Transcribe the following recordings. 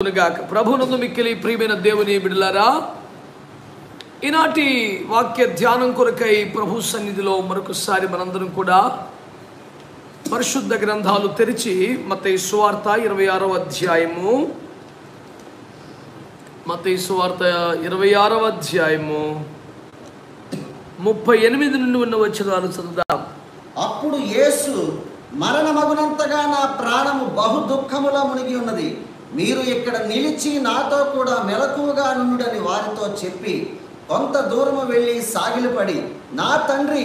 ప్రభునందు మిక్కిలి ప్రియమైన దేవుని బిడ్డలారా, ఈనాటి వాక్య ధ్యానం కొరకై ప్రభు సన్నిధిలో మరొకసారి మనందరం కూడా పరిశుద్ధ గ్రంథాలు తెరిచి మత్తయి సువార్త 26వ అధ్యాయము 38 నుండి ఉన్న వచనాలు చదువుదాం. అప్పుడు యేసు, మరణమగునంతగా నా ప్రాణము బహు దుఃఖములో మునిగి ఉన్నది, మీరు ఇక్కడ నిలిచి నాతో కూడా మెలకువగా నుండుడని వారితో చెప్పి కొంత దూరము వెళ్ళి సాగిలపడి, నా తండ్రి,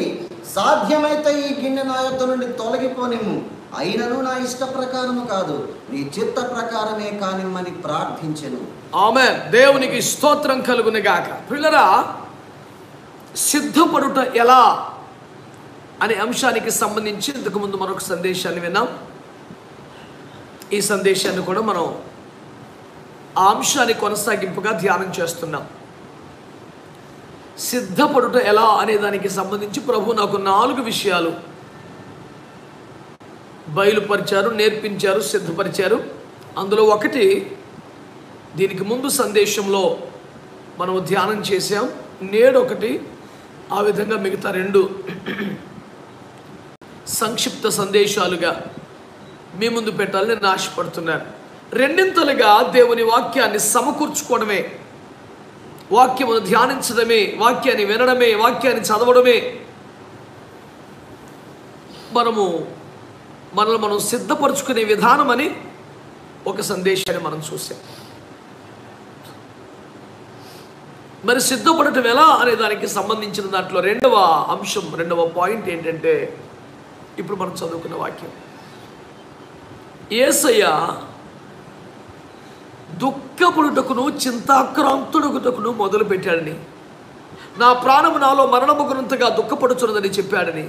సాధ్యమైతే ఈ గిన్నె నా యొద్ద నుండి తొలగిపోనిమ్ము, అయినను నా ఇష్ట ప్రకారము కాదు, నీ చిత్త ప్రకారమే కానిమ్మని ప్రార్థించెను. ఆమేన్. దేవునికి స్తోత్రం కలుగును గాక. ప్రియులారా, సిద్ధపడుట ఎలా అనే అంశానికి సంబంధించి ఇంతకు ముందు మరొక సందేశాన్ని విన్నాం. ఈ సందేశాన్ని కూడా మనం ఆ అంశాన్ని కొనసాగింపుగా ధ్యానం చేస్తున్నాం. సిద్ధపడుట ఎలా అనే దానికి సంబంధించి ప్రభు నాకు 4 విషయాలు బయలుపరిచారు, నేర్పించారు, సిద్ధపరిచారు. అందులో ఒకటి దీనికి ముందు సందేశంలో మనం ధ్యానం చేసాం. నేడు ఒకటి, ఆ విధంగా మిగతా 2 సంక్షిప్త సందేశాలుగా మీ ముందు పెట్టాలని నేను ఆశపడుతున్నాను. రెండింతలుగా దేవుని వాక్యాన్ని సమకూర్చుకోవడమే, వాక్యమును ధ్యానించడమే, వాక్యాన్ని వినడమే, వాక్యాన్ని చదవడమే మనల్ని మనం సిద్ధపరచుకునే విధానం అని ఒక సందేశాన్ని మనం చూసాం. మరి సిద్ధపడటం ఎలా అనే దానికి సంబంధించిన దాంట్లో రెండవ అంశం, రెండవ పాయింట్ ఏంటంటే ఇప్పుడు మనం చదువుకున్న వాక్యం. యేసయ్య దుఃఖపడుటకును చింతాక్రాంతుడుటకును మొదలు పెట్టాడని, నా ప్రాణము నాలో మరణముగునంతగా దుఃఖపడుచున్నదని చెప్పాడని,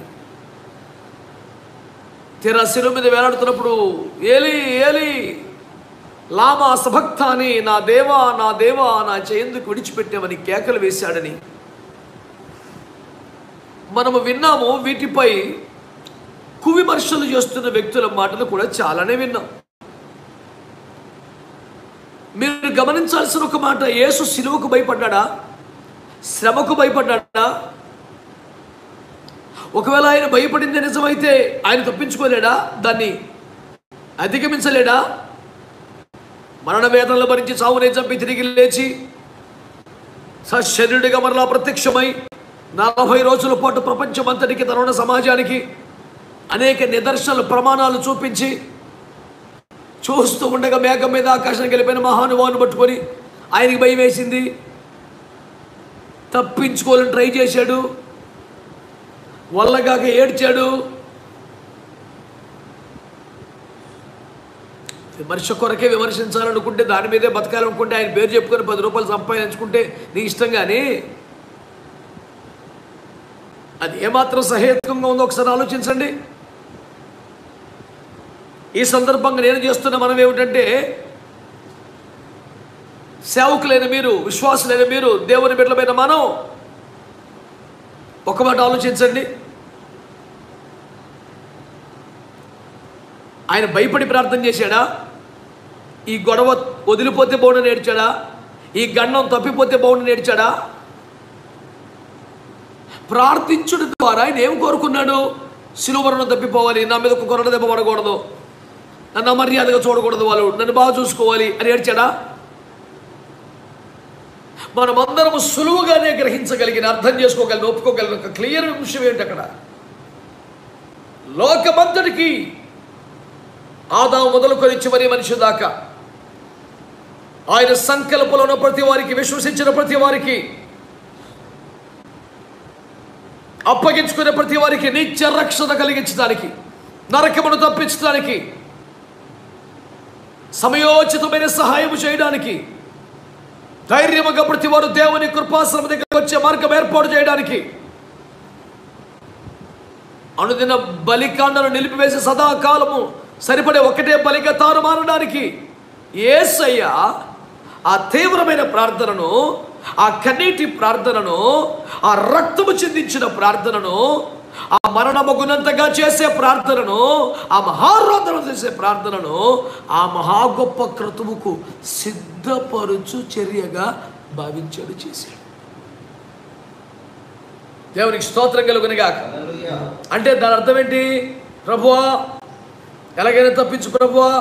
తెర శిలువ మీద వేలాడుతున్నప్పుడు ఏలీ ఏలీ లామా సబక్తాని, నా దేవా నా దేవా నా చేయందుకు విడిచిపెట్టామని కేకలు వేశాడని మనము విన్నాము. వీటిపై కువిమర్శలు చేస్తున్న వ్యక్తుల మాటలు కూడా చాలానే విన్నాం. మీరు గమనించాల్సిన ఒక మాట, యేసు సిలువకు భయపడ్డా? శ్రమకు భయపడ్డా? ఒకవేళ ఆయన భయపడింది నిజమైతే ఆయన తప్పించుకోలేడా? దాన్ని అధిగమించలేడా? మరణ వేదనలు భరించి చావునే చంపి తిరిగి లేచి సశరీరుడిగా మరలా ప్రత్యక్షమై 40 రోజుల పాటు ప్రపంచమంతటికి, తనున్న సమాజానికి అనేక నిదర్శనలు, ప్రమాణాలు చూపించి చూస్తూ ఉండగా మేఘం మీద ఆకాశానికి వెళ్ళిపోయిన మహానుభావుని పట్టుకొని ఆయనకి భయం వేసింది, తప్పించుకోవాలని ట్రై చేశాడు, వల్లగాక ఏడ్చాడు. విమర్శ కొరకే విమర్శించాలనుకుంటే, దాని మీదే బతకాలనుకుంటే, ఆయన పేరు చెప్పుకొని 10 రూపాయలు సంపాదించుకుంటే నీ ఇష్టం. కానీ అది ఏమాత్రం సహేతుకంగా ఉందో ఒకసారి ఆలోచించండి. ఈ సందర్భంగా నేను చేస్తున్న మనం ఏమిటంటే, సేవకులైన మీరు, విశ్వాసులైన మీరు, దేవుని బిడ్డలమైన మనం ఒక మాట ఆలోచించండి. ఆయన భయపడి ప్రార్థన చేశాడా? ఈ గొడవ వదిలిపోతే బాగుండని ఏడ్చాడా? ఈ గండం తప్పిపోతే బాగుండని ఏడ్చాడా? ప్రార్థించడం ద్వారా ఆయన ఏం కోరుకున్నాడు? శిలువను తప్పిపోవాలి, నా మీద ఒక కొరడ దెబ్బ పడకూడదు, నన్ను అమర్యాదగా చూడకూడదు, వాళ్ళు నన్ను బాగా చూసుకోవాలి అని ఏడ్చాడా? మనమందరము సులువుగానే గ్రహించగలిగిన, అర్థం చేసుకోగలిగిన, ఒప్పుకోగలిగిన ఒక క్లియర్ విషయం ఏంటి? అక్కడ లోకమంతటికి, ఆదాము మొదలుకొని చివరి మనిషి దాకా, ఆయన సంకల్పంలో ఉన్న ప్రతి వారికి, విశ్వసించిన ప్రతి వారికి, అప్పగించుకునే ప్రతి వారికి నిత్య రక్షణ కలిగించడానికి, నరకమును తప్పించడానికి, సమయోచితమైన సహాయం చేయడానికి, ధైర్యముగా ప్రతి వారు దేవుని కృపాశ్రమ దగ్గరకు వచ్చే మార్గం ఏర్పాటు చేయడానికి, అనుదిన బలికాండను నిలిపివేసి సదాకాలము సరిపడే ఒకటే బలిగా తాను మారడానికి యేసయ్య ఆ తీవ్రమైన ప్రార్థనను, ఆ కన్నీటి ప్రార్థనను, ఆ రక్తము చిందించిన ప్రార్థనను, ఆ మరణమగునంతగా చేసే ప్రార్థనను, ఆ మహారోధన చేసే ప్రార్థనను ఆ మహా గొప్ప క్రతువుకు సిద్ధపరుచు చర్యగా భావించాడు, చేశాడు. దేవునికి స్తోత్రం కలుగునుగాక. అంటే దాని అర్థం ఏంటి? ప్రభువా ఎలాగైనా తప్పించు ప్రభువా,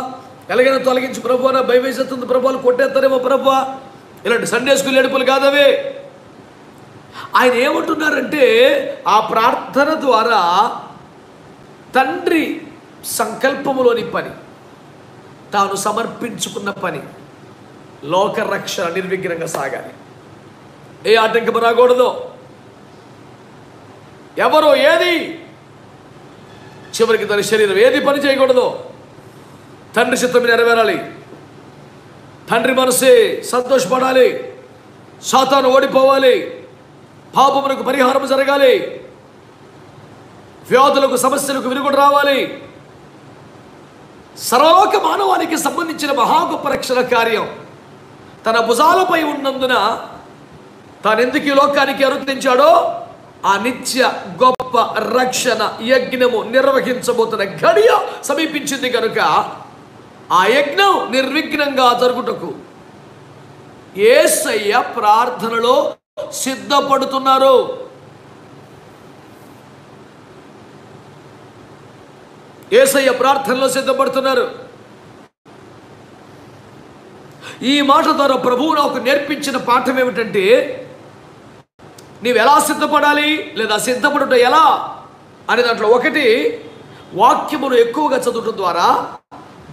ఎలాగైనా తొలగించు ప్రభువా, నా భయం వేసేస్తుంది ప్రభువాలు కొట్టేస్తారేమో ప్రభువా, ఇలాంటి సండే స్కూల్ ఏడుపులు కాదవే. ఆయన ఏమంటున్నారంటే ఆ ప్రార్థన ద్వారా తండ్రి సంకల్పములోని పని, తాను సమర్పించుకున్న పని, లోక రక్షణ నిర్విఘ్నంగా సాగాలి. ఏ ఆటంకం రాకూడదు. ఎవరో ఏది చివరికి తన శరీరం ఏది పని చేయకూడదు. తండ్రి చిత్తం నెరవేరాలి, తండ్రి మనసే సంతోషపడాలి, సాతాను ఓడిపోవాలి, పాపములకు పరిహారం జరగాలి, వ్యాధులకు సమస్యలకు విరుగుడు రావాలి. సర్వలోక మానవానికి సంబంధించిన మహా గొప్ప రక్షణ కార్యం తన భుజాలపై ఉన్నందున తానెందుకు ఈ లోకానికి అనుమతించాడో ఆ నిత్య గొప్ప రక్షణ యజ్ఞము నిర్వహించబోతున్న గడియ సమీపించింది కనుక ఆ యజ్ఞం నిర్విఘ్నంగా జరుగుటకు యేసయ్య ప్రార్థనలో సిద్ధపడుతున్నారు. యేసయ్య ప్రార్థనలో సిద్ధపడుతున్నారు. ఈ మాట ద్వారా ప్రభువు నాకు నేర్పించిన పాఠం ఏమిటంటే, నీవు ఎలా సిద్ధపడాలి లేదా సిద్ధపడుట ఎలా అనే దాంట్లో ఒకటి, వాక్యమును ఎక్కువగా చదవటం ద్వారా,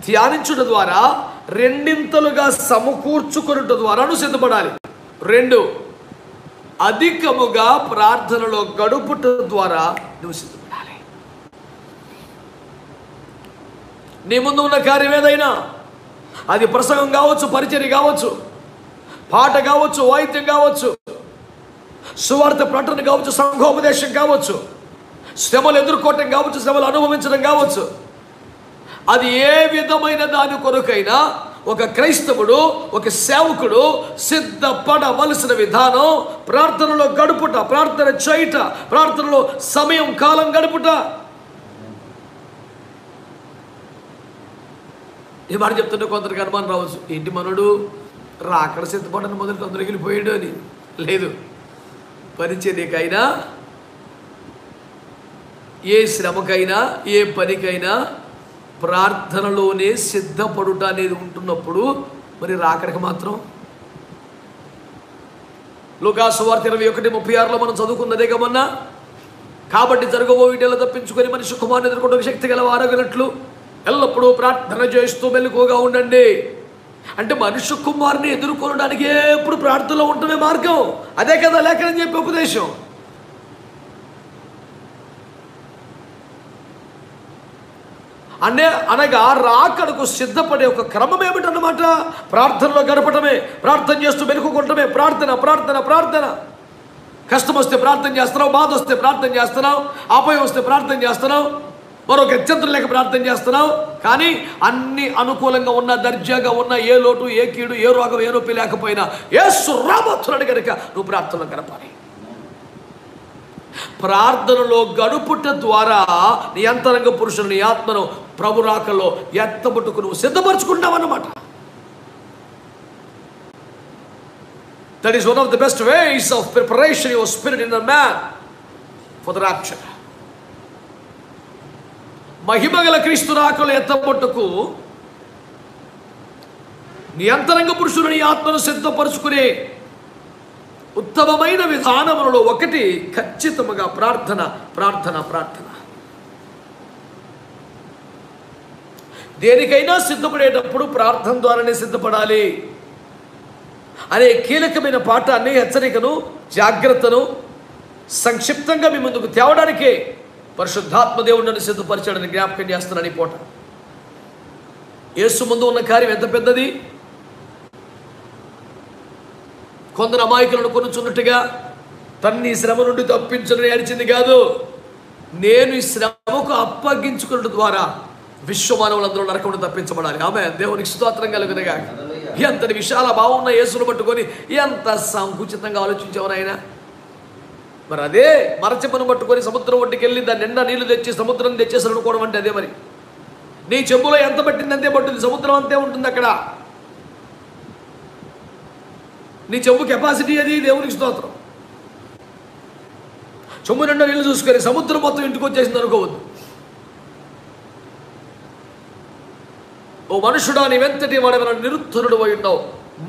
ధ్యానించుట ద్వారా, రెండింతలుగా సమకూర్చుకున్నట ద్వారా నువ్వు సిద్ధపడాలి. 2, అధికముగా ప్రార్థనలో గడుపుట ద్వారా నువ్వు సిద్ధపడాలి. నీ ముందు ఉన్న కార్యం ఏదైనా, అది ప్రసంగం కావచ్చు, పరిచర్య కావచ్చు, పాట కావచ్చు, వాయిద్యం కావచ్చు, సువార్త ప్రకటన కావచ్చు, సంఘోపదేశం కావచ్చు, శ్రమలు ఎదుర్కోవటం కావచ్చు, శ్రమలు అనుభవించడం కావచ్చు, అది ఏ విధమైన దాని కొరకైనా ఒక క్రైస్తవుడు, ఒక సేవకుడు సిద్ధపడవలసిన విధానం ప్రార్థనలో గడుపుట, ప్రార్థన చేయుట, ప్రార్థనలో సమయం కాలం గడుపుట. ఈ మాట చెప్తుంటే కొందరికి అనుమానం రావచ్చు, ఏంటి మనోడు రాకడ సిద్ధపడని మొదలు తొందరకి వెళ్ళిపోయాడు అని. లేదు, పరిచర్యకైనా, ఏ శ్రమకైనా, ఏ పనికైనా ప్రార్థనలోనే సిద్ధపడుట అనేది ఉంటున్నప్పుడు మరి రాకడికి మాత్రం. లూకాసు సువార్త 21:36 మనం చదువుకున్నదే కమన్నా, కాబట్టి జరగబో వీటిలో తప్పించుకొని మనిషి కుమారుని ఎదుర్కొంటే శక్తి గల వారగినట్లు ఎల్లప్పుడూ ప్రార్థన చేస్తూ మెలకువగా ఉండండి. అంటే మనుష్య కుమారుని ఎదుర్కొనడానికి ఎప్పుడు ప్రార్థనలో ఉండటమే మార్గం. అదే కదా లేఖనం చెప్పే ఉపదేశం. అనగా రాకడకు సిద్ధపడే ఒక క్రమం ఏమిటన్నమాట, ప్రార్థనలో గడపటమే, ప్రార్థన చేస్తూ మెలుకుంటమే. ప్రార్థన ప్రార్థన ప్రార్థన. కష్టం వస్తే ప్రార్థన చేస్తున్నావు, బాధ వస్తే ప్రార్థన చేస్తున్నావు, అపాయం వస్తే ప్రార్థన చేస్తున్నావు, మరో గత్యంతరం లేక ప్రార్థన చేస్తున్నావు. కానీ అన్ని అనుకూలంగా ఉన్న, దర్జాగా ఉన్న, ఏ లోటు, ఏ కీడు, ఏ రోగం, ఏ నొప్పి లేకపోయినా యేసు రాబోతున్నాడు కనుక నువ్వు ప్రార్థనలో గడపాలి. ప్రార్థనలో గడుపుట ద్వారా నీ అంతరంగ పురుషుని, నీ ఆత్మను ప్రభు రాకలో ఎత్తబట్టుకు నువ్వు సిద్ధపరచుకుంటావన్నమాట. That is one of the best ways of preparation your spirit in a man for the rapture. మహిమగల క్రీస్తు రాకలో ఎత్తబట్టుకు నీ అంతరంగ పురుషుని, నీ ఆత్మను సిద్ధపరచుకునే ఉత్తమమైన విధానములలో ఒకటి ఖచ్చితముగా ప్రార్థన ప్రార్థన ప్రార్థన. దేనికైనా సిద్ధపడేటప్పుడు ప్రార్థన ద్వారానే సిద్ధపడాలి అనే కీలకమైన పాఠాన్ని, హెచ్చరికను, జాగ్రత్తను సంక్షిప్తంగా మీ ముందుకు తేవడానికే పరిశుద్ధాత్మ దేవుడు నన్ను సిద్ధపరిచాడని జ్ఞాపకం చేస్తున్నాను. ఈ పూట యేసు ముందు ఉన్న కార్యం ఎంత పెద్దది. కొందరు అమాయకులను కొనుచున్నట్టుగా తన్ని శ్రమ నుండి తప్పించని అడిచింది కాదు, నేను ఈ శ్రమకు అప్పగించుకున్న ద్వారా విశ్వమానవులందరూ నరకం తప్పించబడాలి. ఆమె దేవునికి స్తోత్రం కలుగునుగా. ఎంతటి విశాల భావం ఉన్న యేసును పట్టుకొని ఎంత సంకుచితంగా ఆలోచించేవారు ఆయన. మరి అదే మరచెంబును పట్టుకొని సముద్రం ఒడ్డుకి వెళ్ళి దాని నిండా నీళ్లు తెచ్చి సముద్రం తెచ్చేసారు అనుకోవడం అంటే అదే. మరి నీ చెంబులో ఎంత పట్టింది అంతే పట్టింది, సముద్రం అంతే ఉంటుంది అక్కడ. నీ చెంబు కెపాసిటీ అది. దేవునికి స్తోత్రం. చెంబు నిండా నీళ్ళు చూసుకొని సముద్రం మొత్తం ఇంటికి వచ్చేసింది అనుకోవద్దు. ఓ మనుషుడా, నీవెంతటి వాడవన నిరుత్తరుడు అయి ఉన్నావు,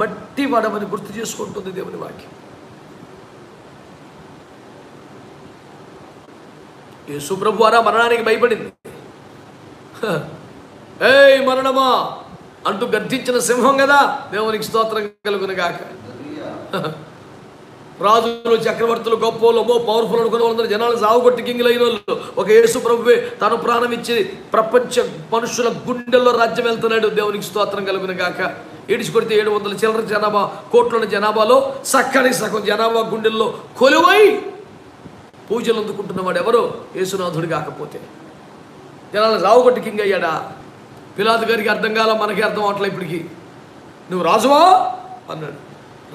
మట్టి వాడమని గుర్తు చేసుకుంటుంది దేవుని వాక్యం. యేసు ప్రభువారా మరణానికి భయపడింది. ఏయ్ మరణమా అంటూ గర్జించిన సింహం కదా. దేవునికి స్తోత్రం కలుగును గాక. రాజులు, చక్రవర్తులు, గొప్పలు, పవర్ఫుల్ అనుకున్న వాళ్ళందరూ జనాలు సాగుకొట్టి కింగులైన వాళ్ళు ఒక యేసు ప్రభువే తను ప్రాణం ఇచ్చి ప్రపంచ మనుషుల గుండెల్లో రాజ్యం వెళ్తున్నాడు. దేవునికి స్తోత్రం కలుగును గాక. ఈడ్చికొడితే 700 చిల్లర జనాభా, కోట్ల జనాభాలో సక్కని సగం జనాభా గుండెల్లో కొలువై పూజలు అందుకుంటున్నవాడు ఎవరు? యేసునాథుడు కాకపోతే. జనాలు రావుగొట్టి కింగ్ అయ్యాడా? పిలాతు గారికి అర్థం కాల, మనకి అర్థం అవట్లే ఇప్పటికి. నువ్వు రాజువా అన్నాడు.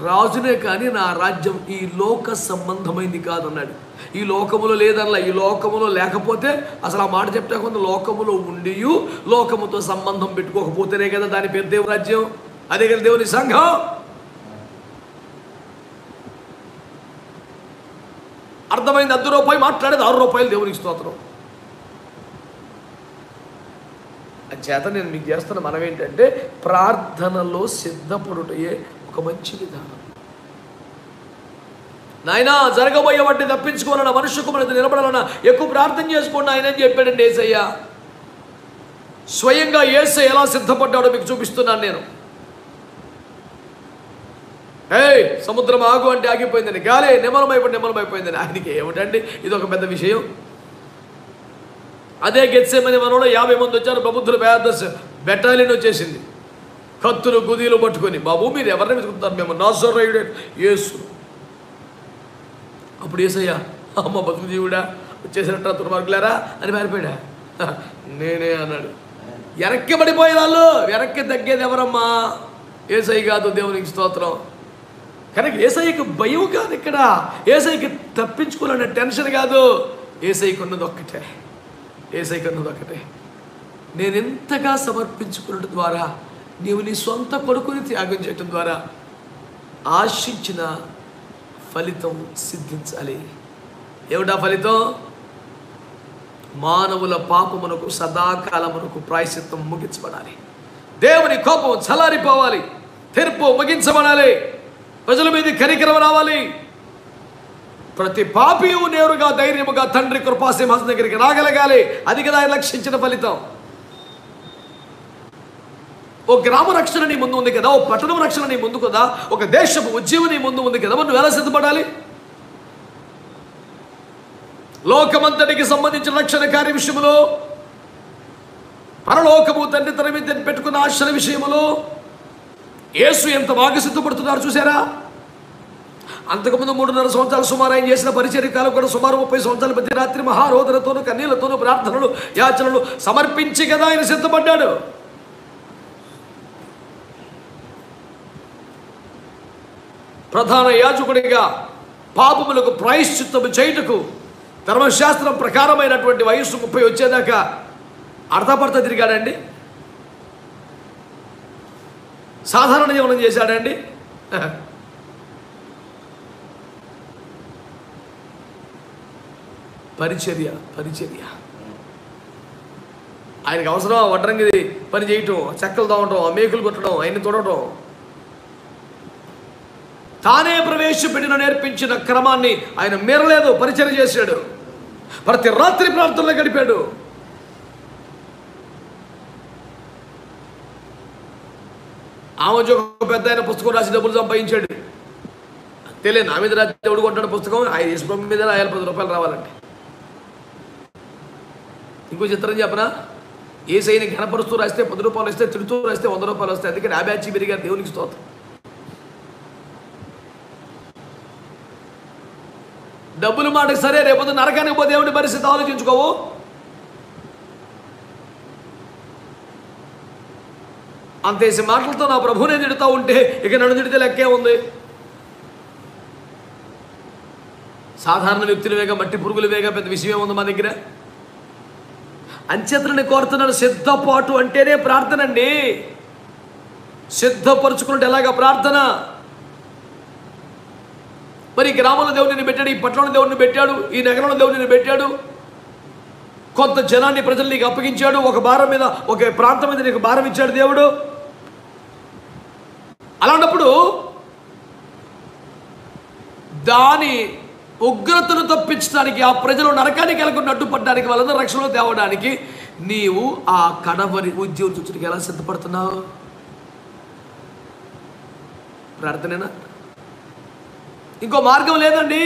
రాజునే కానీ నా రాజ్యం ఈ లోక సంబంధమైంది కాదన్నాడు. ఈ లోకములో లేదనలా, ఈ లోకములో లేకపోతే అసలు ఆ మాట చెప్తే కొంత లోకములో ఉండి లోకముతో సంబంధం పెట్టుకోకపోతేనే కదా దాని పేరు దేవుని రాజ్యం. అదే కదా దేవుని సంఘం. అర్థమైంది? ₹10 మాట్లాడేది ₹6 దేవునికి స్తోత్రం. చేత నేను మీకు చేస్తున్న మనం ఏంటంటే ప్రార్థనలో సిద్ధపడుటయే ఒక మంచి విధానం. నాయనా జరగబోయే వాటిని తప్పించుకోవాలన్నా, మనుష్య కుమారుడు నిలబడాలన్నా ఎక్కువ ప్రార్థన చేసుకోండి ఆయన అని చెప్పాడండి యేసయ్య. స్వయంగా యేసయ్య ఎలా సిద్ధపడ్డాడో మీకు చూపిస్తున్నాను నేను. ఏయ్ సముద్రం ఆగు అంటే ఆగిపోయిందని, గాలి నిమ్మలమైపోయిందని. ఆయనకి ఏమిటండి ఇది ఒక పెద్ద విషయం. అదే గెత్సేమని మనలో 50 మంది వచ్చారు. ప్రబుద్ధులు పెద్ద బెటాలియన్ వచ్చేసింది, కత్తులు గుదీలు పట్టుకొని. బాబు మీరు ఎవరిని వెతుకుతారు? మేము నాజరేయుడు యేసు. అప్పుడు యేసయ్య అమ్మ బతుకు జీవుడా వచ్చేసినట్టు దుర్మార్గులారా అని పారిపోయాడా? నేనే అన్నాడు. వెనక్కి పడిపోయే వాళ్ళు, వెనక్కి తగ్గేది ఎవరమ్మా? యేసయ్య కాదు. దేవునికి స్తోత్రం. కనుక యేసయ్యకి భయం కాదు ఇక్కడ, యేసయ్యకి తప్పించుకోవాలనే టెన్షన్ కాదు. యేసయ్యకి ఉన్నది ఒక్కటే, యేసయ్యకి ఉన్నది ఒక్కటే. నేను ఎంతగా సమర్పించుకున్నట్టు ద్వారా నీవు నీ సొంత కొడుకుని త్యాగం చేయటం ద్వారా ఆశించిన ఫలితం సిద్ధించాలి. ఏమిటా ఫలితం? మానవుల పాపమునకు సదాకాలమునకు ప్రాయశ్చిత్తం ముగించబడాలి. దేవుని కోపం చల్లారిపోవాలి. తీర్పు ముగించబడాలి. ప్రజల మీద కనికరం రావాలి. ప్రతి పాపియు నేరుగా ధైర్యముగా తండ్రి కృపాసింహాసనం దగ్గరికి రాగలగాలి. అది కదా ఆయన లక్షించిన ఫలితం. ఓ గ్రామ రక్షణ నీ ముందు ఉంది కదా, ఓ పట్టణం రక్షణ నీ ముందు కదా, ఒక దేశపు ఉద్యమం నీ ముందు ఉంది కదా, మరి నువ్వు ఎలా సిద్ధపడాలి? లోకమంతటికి సంబంధించిన రక్షణ కార్య విషయంలో, పరలోకము తండ్రి తన మీద పెట్టుకున్న ఆశల విషయంలో యేసు ఎంత బాగా సిద్ధపడుతున్నారు చూసారా? అంతకుముందు 3.5 సంవత్సరాలు సుమారు ఆయన చేసిన పరిచర్య కాలం కూడా సుమారు 30 సంవత్సరాల ప్రతి రాత్రి మహారోదనతోనూ కన్నీళ్లతోనూ ప్రార్థనలు యాచనలు సమర్పించి కదా ఆయన సిద్ధపడ్డాడు. ప్రధాన యాజకుడిగా పాపములకు ప్రాయశ్చిత్తము చేయుటకు ధర్మశాస్త్రం ప్రకారమైనటువంటి వయస్సు 30 వచ్చేదాకా అర్థపడత తిరిగాడండి. సాధారణ జీవనం చేశాడండి. పరిచర్య ఆయనకు అవసరం. వడ్రంగిది పని చేయటం, చెక్కలు తోవటం, మేకులు కొట్టడం, ఆయన్ని తొడటం, తానే ప్రవేశపెట్టిన నేర్పించిన క్రమాన్ని ఆయన మీరలేదు. పరిచర్య చేశాడు. ప్రతి రాత్రి ప్రార్థనలో గడిపాడు. ఆమె ఒక పెద్ద ఆయన పుస్తకం రాసి డబ్బులు సంపాదించాడు. తెలియదు నా మీద రాసి దేవుడు కొంటాడు పుస్తకం. ఆయన యేసు మీద రాయాలి ₹10 రావాలంటే. ఇంకో చిత్రం చెప్పనా? యేసయ్యని ఘనపరుస్తూ రాస్తే ₹10 వస్తే, తిడుతూ రాస్తే ₹100 వస్తాయి. అందుకని ఆ బ్యాచ్ పెరిగారు. దేవునికి స్తోత్రం. డబ్బులు మాటకు సరే, రేపు నరకానికి పోతే దేవుడి పరిస్థితి ఆలోచించుకోవు. అంతేసి మాటలతో నా ప్రభువునే తిడుతూ ఉంటే ఇక నన్ను తిడితే లెక్కే ఉంది. సాధారణ వ్యక్తులవేగా, మట్టి పురుగులవేగా, పెద్ద విషయం ఉంది మా దగ్గర. అంచేతనని కోరుతున్నాను, సిద్ధపాటు అంటేనే ప్రార్థన అండి. సిద్ధపరుచుకుంటే ఎలాగా ప్రార్థన? మరి ఈ గ్రామంలో దేవుడిని పెట్టాడు, ఈ పట్టణంలో దేవుడిని పెట్టాడు, ఈ నగరంలో దేవుడిని పెట్టాడు, కొంత జనాన్ని ప్రజలు నీకు అప్పగించాడు, ఒక భారం మీద, ఒక ప్రాంతం మీద నీకు భారం ఇచ్చాడు దేవుడు. అలాంటప్పుడు దాని ఉగ్రతను తప్పించడానికి, ఆ ప్రజలు నరకానికి వెళ్ళకుండా అడ్డుపడడానికి, వాళ్ళందరూ రక్షణలో తేవడానికి నీవు ఆ కడవరి ఉద్యోగం చూచడానికి ఎలా సిద్ధపడుతున్నావు? ప్రార్థనేనా? ఇంకో మార్గం లేదండి.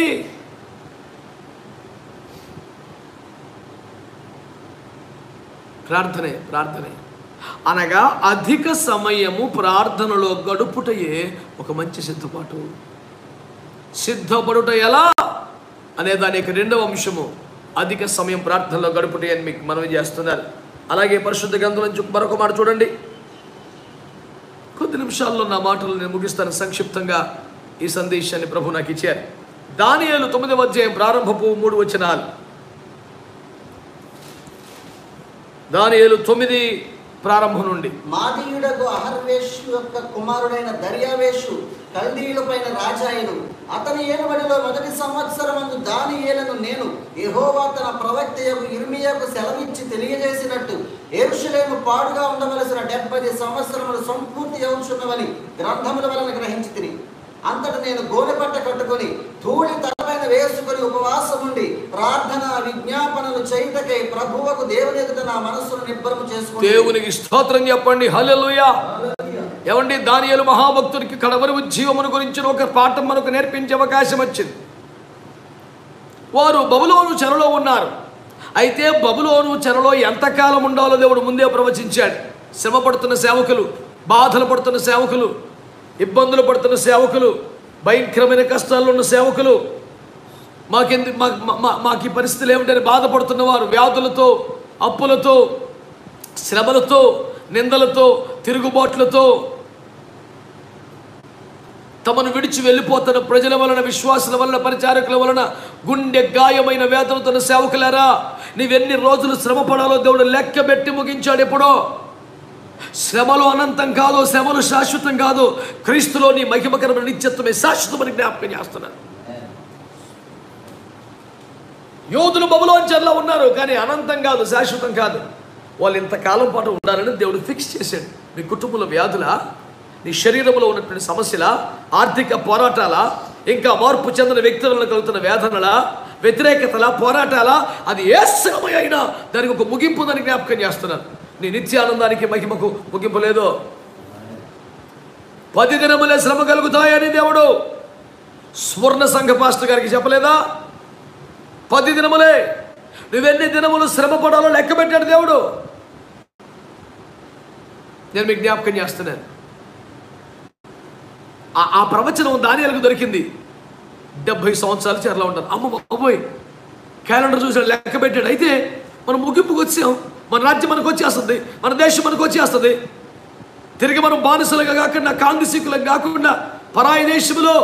ప్రార్థనే, ప్రార్థనే అనగా అధిక సమయము ప్రార్థనలో గడుపుటయే ఒక మంచి సిద్ధపాటు. సిద్ధపడుట ఎలా అనే దాని యొక్క రెండవ అంశము అధిక సమయం ప్రార్థనలో గడుపుటే అని మీకు మనవి చేస్తున్నారు. అలాగే పరిశుద్ధ గ్రంథం నుంచి మరొక మాట చూడండి. కొద్ది నిమిషాల్లో నా మాటలు నేను ముగిస్తాను. సంక్షిప్తంగా ఈ సందేశాన్ని ప్రభు నాకు ఇచ్చారు. దానియేలు 9వ అధ్యాయం ప్రారంభపు 3 వచనాలు. దానియేలు 9 ప్రారంభం నుండి. మాదీయుడకు అహర్వేషు యొక్క కుమారుడైన దర్యావేషు కల్దీయుల పైన రాజాయను. అతని ఏలుబడిలో మొదటి సంవత్సరమందు దానియేలును నేను యెహోవా తన ప్రవక్తయగు ఇర్మీయాకు సెలవిచ్చి తెలియజేసినట్టు యెరూషలేము పాడుగా ఉండవలసిన 70 సంవత్సరములు సంపూర్తి అవుచున్నవని గ్రంథముల వలన గ్రహించి తిని. అంతట నేను గోనెపట్ట కట్టుకొని ధూళి తలపైన వేసుకొని ఉపవాసం ఉండి ప్రార్థన విజ్ఞాపనలు చేయుటకై ప్రభువుకు దేవుని ఎదుట నా మనస్సును నిబ్బరము చేసుకుని. దేవునికి స్తోత్రం చెప్పండి. హల్లెలూయా. ఏమండి, దానియేలు మహాభక్తుడికి కడవరి ఉజ్జీవమును గురించిన ఒక పాఠం మనకు నేర్పించే అవకాశం వచ్చింది. వారు బబులోను చెరలో ఉన్నారు. అయితే బబులోను చెరలో ఎంతకాలం ఉండాలో దేవుడు ముందే ప్రవచించాడు. శ్రమ పడుతున్న సేవకులు, బాధలు పడుతున్న సేవకులు, ఇబ్బందులు పడుతున్న సేవకులు, భయంకరమైన కష్టాల్లో ఉన్న సేవకులు, మాకు ఈ పరిస్థితులు ఏమిటని బాధపడుతున్న వారు, వ్యాధులతో, అప్పులతో, శ్రమలతో, నిందలతో, తిరుగుబాట్లతో, తమను విడిచి వెళ్ళిపోతున్న ప్రజల వలన, విశ్వాసుల వలన, పరిచారకుల వలన గుండె గాయమైన వేదనతో సేవకులారా, నీవెన్ని రోజులు శ్రమ పడాలో దేవుడు లెక్క పెట్టి ముగించాడు. ఎప్పుడో శ్రమలు అనంతం కాదు, శ్రమలు శాశ్వతం కాదు. క్రీస్తులో నీ మహిమకరమైన నిత్యత్వమే శాశ్వతమని జ్ఞాపకం చేస్తున్నారు. యోధులు బబులోను చెరలో ఉన్నారు, కానీ అనంతం కాదు, శాశ్వతం కాదు. వాళ్ళు ఇంతకాలం పాటు ఉండాలని దేవుడు ఫిక్స్ చేశాడు. మీ కుటుంబంలో వ్యాధుల, నీ శరీరంలో ఉన్నటువంటి సమస్యల, ఆర్థిక పోరాటాల, ఇంకా మార్పు చెందిన వ్యక్తులను కలుగుతున్న వేదనల, వ్యతిరేకతల, పోరాటాల, అది ఏ శ్రమ అయినా దానికి ఒక ముగింపు ఉందని జ్ఞాపకం చేస్తున్నారు. నీ నిత్యానందానికి మహిమకు ముగింపు లేదు. 10 దినములే శ్రమ కలుగుతాయని దేవుడు స్వర్ణ సంఘ పాస్టర్ గారికి చెప్పలేదా? 10 దినములే. నువ్వెన్ని దినములు శ్రమ పడాలో లెక్క పెట్టాడు దేవుడు. నేను మీకు జ్ఞాపకం చేస్తున్నాను. ఆ ప్రవచనం దానియేలుకు దొరికింది. 70 సంవత్సరాలు చెరలో ఉంటారు. అమ్మ బాబోయ్, క్యాలెండర్ చూసాడు, లెక్క పెట్టాడు. అయితే మనం ముగింపుకు వచ్చాం. మన రాజ్యం మనకు వచ్చేస్తుంది, మన దేశం మనకు వచ్చేస్తుంది. తిరిగి మనం బానిసలుగా కాకుండా, కాంగ్రెసీకులుగా కాకుండా, పరాయి దేశంలో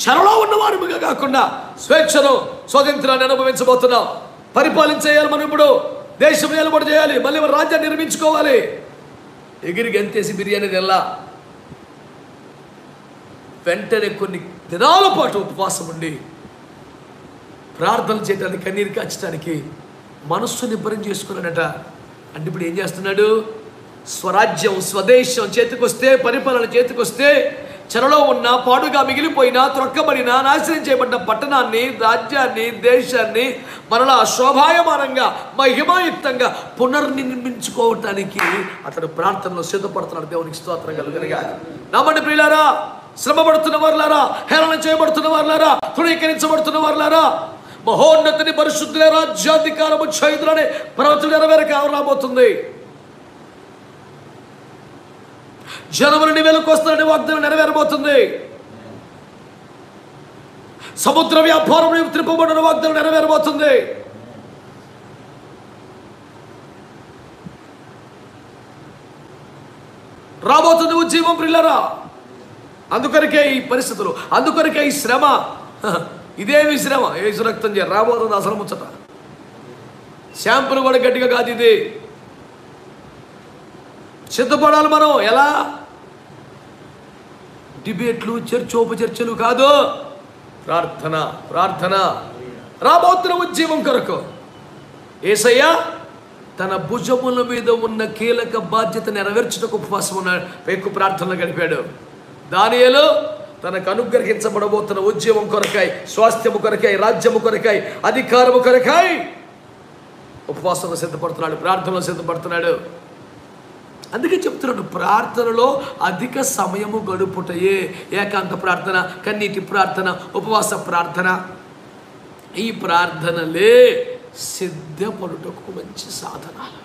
చెరలో ఉన్నవారుగా కాకుండా స్వేచ్ఛను, స్వాతంత్రాన్ని అనుభవించబోతున్నాం. పరిపాలించేయాలి. మనం ఇప్పుడు దేశం నిలబడి చేయాలి. మళ్ళీ మన రాజ్యాన్ని నిర్మించుకోవాలి. ఎగిరి గంతేసి బిర్యానీ తినలా. వెంటనే కొన్ని దినాల పాటు ఉపవాసం ఉండి ప్రార్థన చేయడానికి, కన్నీరు కాచడానికి మనస్సు నిబ్బరం చేసుకున్నాడట. అంటే ఇప్పుడు ఏం చేస్తున్నాడు? స్వరాజ్యం, స్వదేశం చేతికొస్తే, పరిపాలన చేతికొస్తే, చెరలో ఉన్న, పాడుగా మిగిలిపోయిన, త్రొక్కబడిన, నాశనం చేయబడ్డ పట్టణాన్ని, రాజ్యాన్ని, దేశాన్ని మరలా శోభాయమానంగా, మహిమాయుక్తంగా పునర్నిర్మించుకోవటానికి అతడు ప్రార్థనలో సిద్ధపడుతున్నాడు. దేవునికి స్తోత్రం కలుగునుగా. నమ్మండి ప్రియులారా, శ్రమ పడుతున్న వారులారా, హేళన చేయబడుతున్న వారులారా, తృణీకరించబడుతున్న వారులారా, మహోన్నతిని పరిశుద్ధుల రాజ్యాధికారము చైద్రనే ప్రవచన నెరవేరక రాబోతుంది. జనవరి 2000కు వస్తారని వాగ్దానం నెరవేరబోతుంది. సముద్ర వ్యాపారం త్రిప్పబడిన వాగ్దానం నెరవేరబోతుంది. రాబోతుంది ఉజ్జీవం ప్రియులారా. అందుకొరకే ఈ పరిస్థితులు, అందుకొరకే ఈ శ్రమ. ఇదే విశ్రమ యేసు రక్తం చేయ రాబోతుంది అసలు ముచ్చట. శాంపుల్ కూడా గట్టిగా కాదు, ఇది సిద్ధపడాలి మనం. ఎలా? డిబేట్లు, చర్చోపచర్చలు కాదు, ప్రార్థన. ప్రార్థన రాబోతున్న ఉద్యమం కొరకు యేసయ్య తన భుజముల మీద ఉన్న కీలక బాధ్యత నెరవేర్చుటకు ఉపవాసం ఉన్నాడు, ఎక్కువ ప్రార్థనలు గడిపాడు. దానియేలు తనకు అనుగ్రహించబడబోతున్న ఉద్యమం కొరకాయ, స్వాస్థ్యము కొరకాయ, రాజ్యము కొరకాయ, అధికారము కొరకాయ ఉపవాసంలో సిద్ధపడుతున్నాడు, ప్రార్థనలో సిద్ధపడుతున్నాడు. అందుకే చెప్తున్నాడు, ప్రార్థనలో అధిక సమయము గడుపుటయే ఏకాంత ప్రార్థన, కన్నీటి ప్రార్థన, ఉపవాస ప్రార్థన. ఈ ప్రార్థనలే సిద్ధపడుటకు మంచి సాధనాలు.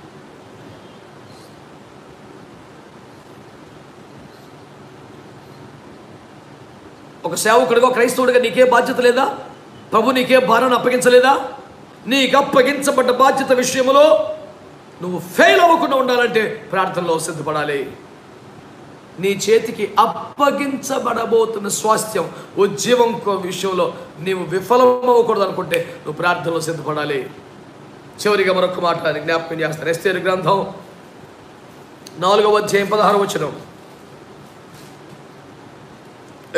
ఒక సేవకుడిగా, క్రైస్తవుడిగా నీకే బాధ్యత లేదా? ప్రభు నీకే భారాన్ని అప్పగించలేదా? నీకు అప్పగించబడ్డ బాధ్యత విషయంలో నువ్వు ఫెయిల్ అవ్వకుండా ఉండాలంటే ప్రార్థనలో సిద్ధపడాలి. నీ చేతికి అప్పగించబడబోతున్న స్వాస్థ్యం, ఉద్యమం విషయంలో నీవు విఫలమవ్వకూడదు అనుకుంటే నువ్వు ప్రార్థనలో సిద్ధపడాలి. చివరిగా మరొక మాట జ్ఞాపకం చేస్తాను. ఎస్తేరు గ్రంథం 4వ అధ్యాయం 16వ వచనం.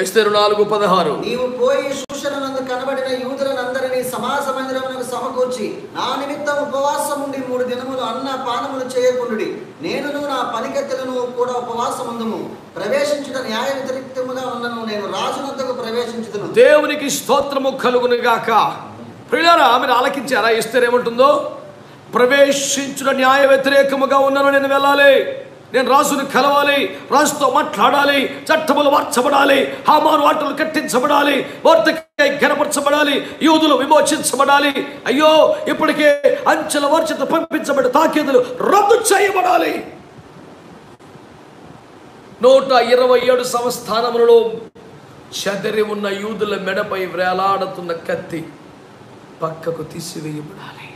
ఎస్తేరు 4:16. నీవు పోయి శూషణనందు కనబడిన యూదులనందరినీ సమాజ మందిరమునకు సమకూర్చి నా నిమిత్తం ఉపవాసం ఉండి 3 దినములు అన్న పానములు చేయకుండుడి. నేనును నా పనికెత్తెలను కూడా ఉపవాసముందుము. ప్రవేశించుట న్యాయ వ్యతిరేక్తముగా ఉన్నను. నేను రాజునొద్దకు ప్రవేశించుదును. దేవునికి స్తోత్రము కలుగును గాక. ప్రియులారా, మీరు ఆలకించారా? ఎస్తేరు ఏమంటుందో? ప్రవేశించుట న్యాయ వ్యతిరేకముగా ఉన్నను. నేను వెళ్ళాలి, నేను రాజును కలవాలి, రాజుతో మాట్లాడాలి, చట్టములు మార్చబడాలి, హామాను ఆటలు కట్టించబడాలి, వార్తకై ఘనపరచబడాలి, యూదులు విమోచించబడాలి. అయ్యో, ఇప్పటికే అంచెల వర్షత పంపించబడి తాకీదులు రద్దు చేయబడాలి. 127 సంస్థానములలో చెదరి ఉన్న యూదుల మెడపై వేలాడుతున్న కత్తి పక్కకు తీసివేయబడాలి.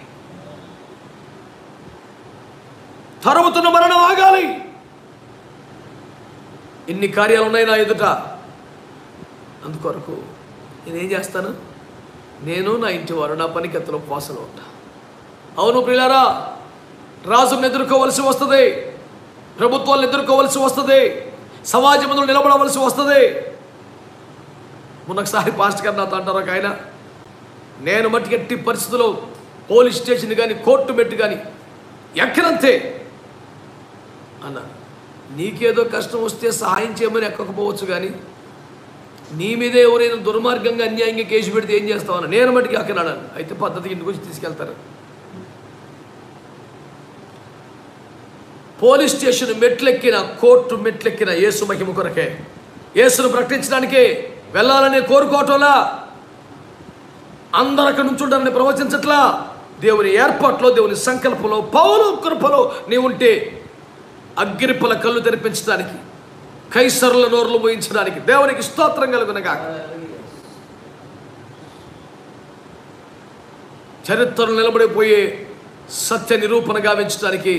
తరుముతున్న మరణం ఆగాలి. ఇన్ని కార్యాలు ఉన్నాయి నా ఎదుట. అందుకొరకు నేనేం చేస్తాను? నేను, నా ఇంటి వారు, నా పనికెత్తలో ఉపవాసంలో ఉంటా. అవును ప్రియులారా, రాజును ఎదుర్కోవలసి వస్తుంది, ప్రభుత్వాలను ఎదుర్కోవలసి వస్తుంది, సమాజం ముందు నిలబడవలసి వస్తుంది. మొన్నొకసారి పాస్టర్ గారు నాతో అంటారు, ఒక ఆయన, నేను మట్టి ఎట్టి పరిస్థితుల్లో పోలీస్ స్టేషన్ కానీ కోర్టు మెట్టు కానీ ఎక్కనంతే అన్న. నీకేదో కష్టం వస్తే సహాయం చేయమని ఎక్కకపోవచ్చు, కానీ నీ మీదే ఎవరైనా దుర్మార్గంగా అన్యాయంగా కేసు పెడితే ఏం చేస్తావన్న. నేను మట్టికి అక్కనాడు. అయితే పద్ధతికి ఇంటికి వచ్చి తీసుకెళ్తారు. పోలీస్ స్టేషన్ మెట్లెక్కిన, కోర్టు మెట్లెక్కిన యేసు మహిమ కొరకే, యేసును ప్రకటించడానికే వెళ్ళాలని కోరుకోవటంలా, అందరు అక్కడ నుంచి ఉండాలని ప్రవచించట్లా. దేవుని ఏర్పాట్లో, దేవుని సంకల్పంలో, పౌలు కృపలో నీ ఉంటే అగ్రిప్పల కళ్ళు తెరిపించడానికి, కైసరుల నోర్లు మోయించడానికి దేవునికి స్తోత్రం కలుగునగాక. చరిత్రలు నిలబడిపోయే సత్య నిరూపణ గావించడానికి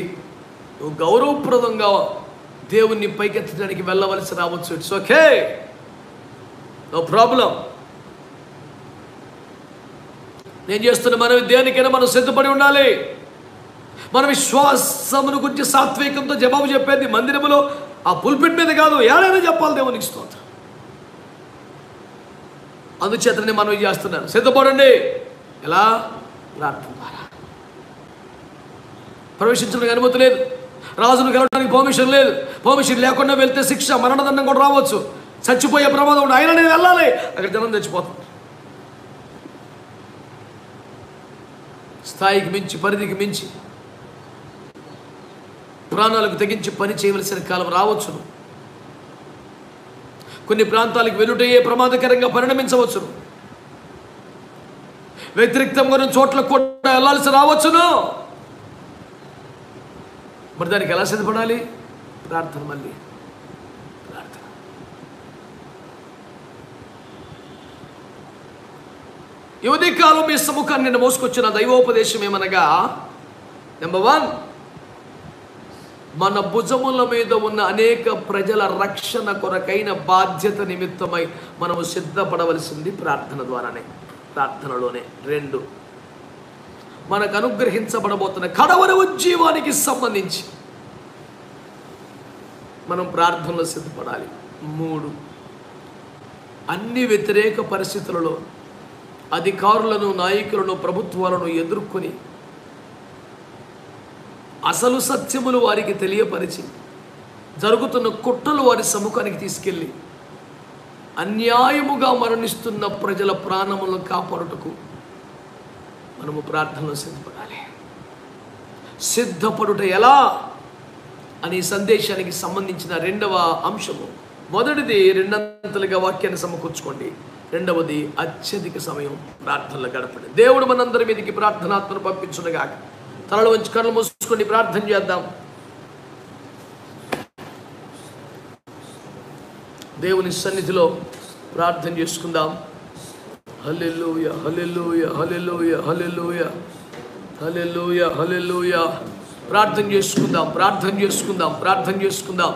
నువ్వు గౌరవప్రదంగా దేవుణ్ణి పైకెత్తడానికి వెళ్ళవలసి రావచ్చు. It's okay, no problem. నేను చేస్తున్న మనం దేనికైనా మనం సిద్ధపడి ఉండాలి. మన విశ్వాసమును గురించి సాత్వికంతో జవాబు చెప్పేది మందిరములో, ఆ పుల్పిట్ మీద కాదు, ఏడైనా చెప్పాలి దేవునికి స్తోత్రం. అందుచేతనే మనం చేస్తున్నాను. సిద్ధపడండి. ఎలా? ప్రార్థన ద్వారా. ప్రవేశించడానికి అనుమతి లేదు, రాజును కలవడానికి పర్మిషన్ లేదు. పర్మిషన్ లేకుండా వెళ్తే శిక్ష, మరణదండం కూడా రావచ్చు, చచ్చిపోయే ప్రమాదం ఉంది. అయినా నేను వెళ్ళాలి. అక్కడ జనం చచ్చిపోతుంది. స్థాయికి మించి, పరిధికి మించి ప్రాణాలకు తెగించి పని చేయవలసిన కాలం రావచ్చును. కొన్ని ప్రాంతాలకు వెలుటయే ప్రమాదకరంగా పరిణమించవచ్చును. వ్యతిరేక్తంగా చోట్లకు కూడా వెళ్లాల్సి రావచ్చును. మరి దానికి ఎలా సిద్ధపడాలి? ప్రార్థన. మళ్ళీ ప్రార్థన. ఈ ఉదయకాలం మీ సముఖాన్ని నేను మోసుకొచ్చిన దైవోపదేశం ఏమనగా, నెంబర్ 1, మన భుజముల మీద ఉన్న అనేక ప్రజల రక్షణ కొరకైన బాధ్యత నిమిత్తమై మనము సిద్ధపడవలసింది ప్రార్థన ద్వారానే. ప్రార్థనలోనే. 2, మనకు అనుగ్రహించబడబోతున్న కడవరి ఉజ్జీవానికి సంబంధించి మనం ప్రార్థనలో సిద్ధపడాలి. 3, అన్ని వ్యతిరేక పరిస్థితులలో అధికారులను, నాయకులను, ప్రభుత్వాలను ఎదుర్కొని అసలు సత్యములు వారికి తెలియపరిచి జరుగుతున్న కుట్రలు వారి సముఖానికి తీసుకెళ్ళి అన్యాయముగా మరణిస్తున్న ప్రజల ప్రాణములను కాపాడుటకు మనము ప్రార్థనలో సిద్ధపడాలి. సిద్ధపడుట ఎలా అనే సందేశానికి సంబంధించిన 2వ అంశము. మొదటిది 2 వాక్యాన్ని సమకూర్చుకోండి. 2వది అత్యధిక సమయం ప్రార్థనలో గడపండి. దేవుడు మనందరి మీదకి ప్రార్థనాత్మను పంపించునుగా. తలలు వంచి కళ్ళు మూసుకొని ప్రార్థన చేద్దాం. దేవుని సన్నిధిలో ప్రార్థన చేసుకుందాం. హల్లెలూయా, హల్లెలూయా, హల్లెలూయా, హల్లెలూయా, హల్లెలూయా, హల్లెలూయా. ప్రార్థన చేసుకుందాం, ప్రార్థన చేసుకుందాం, ప్రార్థన చేసుకుందాం.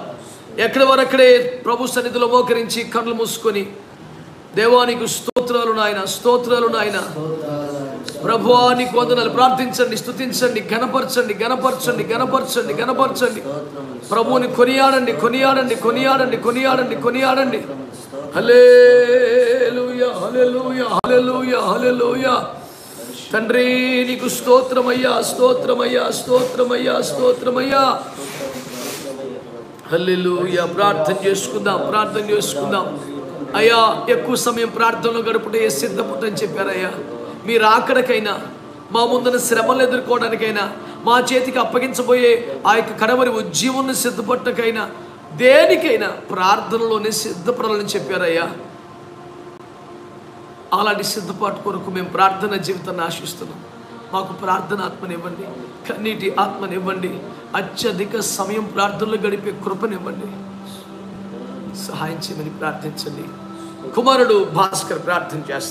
ఎక్కడి వరక్కడే ప్రభు సన్నిధిలో మోకరించి కళ్ళు మూసుకొని దేవానికి స్తోత్రాలు నాయన, స్తోత్రాలు నాయన. ప్రభువా నీకు వందనాలు. ప్రార్థించండి, స్తుతించండి, ఘనపరచండి, ఘనపరచండి, ఘనపరచండి, ఘనపరచండి. ప్రభువుని కొనియాడండి, కొనియాడండి, కొనియాడండి, కొనియాడండి, కొనియాడండి. హల్లెలూయా, హల్లెలూయా, హల్లెలూయా, హల్లెలూయా. తండ్రి నీకు స్తోత్రమయ్యా, స్తోత్రమయ్యా, స్తోత్రమయ్యా, స్తోత్రమయ్యా. హల్లెలూయా. ప్రార్థన చేసుకుందాం, ప్రార్థన చేసుకుందాం. అయ్యా, ఎక్కువ సమయం ప్రార్థనలో గడుపుటే సిద్ధపడని చెప్పారయ్యా. మీరు ఆఖరికైనా, మా ముందున శ్రమలు ఎదుర్కోవడానికైనా, మా చేతికి అప్పగించబోయే ఆ యొక్క కడవరి ఉజ్జీవాన్ని సిద్ధపడటకైనా, దేనికైనా ప్రార్థనలోనే సిద్ధపడాలని చెప్పారయ్యా. అలాంటి సిద్ధపాటు కొరకు మేము ప్రార్థన జీవితాన్ని ఆశిస్తున్నాం. మాకు ప్రార్థన ఆత్మనివ్వండి, కన్నీటి ఆత్మనివ్వండి, అత్యధిక సమయం ప్రార్థనలో గడిపే కృపనివ్వండి. సహాయం చేయమని ప్రార్థించండి. కుమారుడు భాస్కర్ ప్రార్థన చేస్తారు.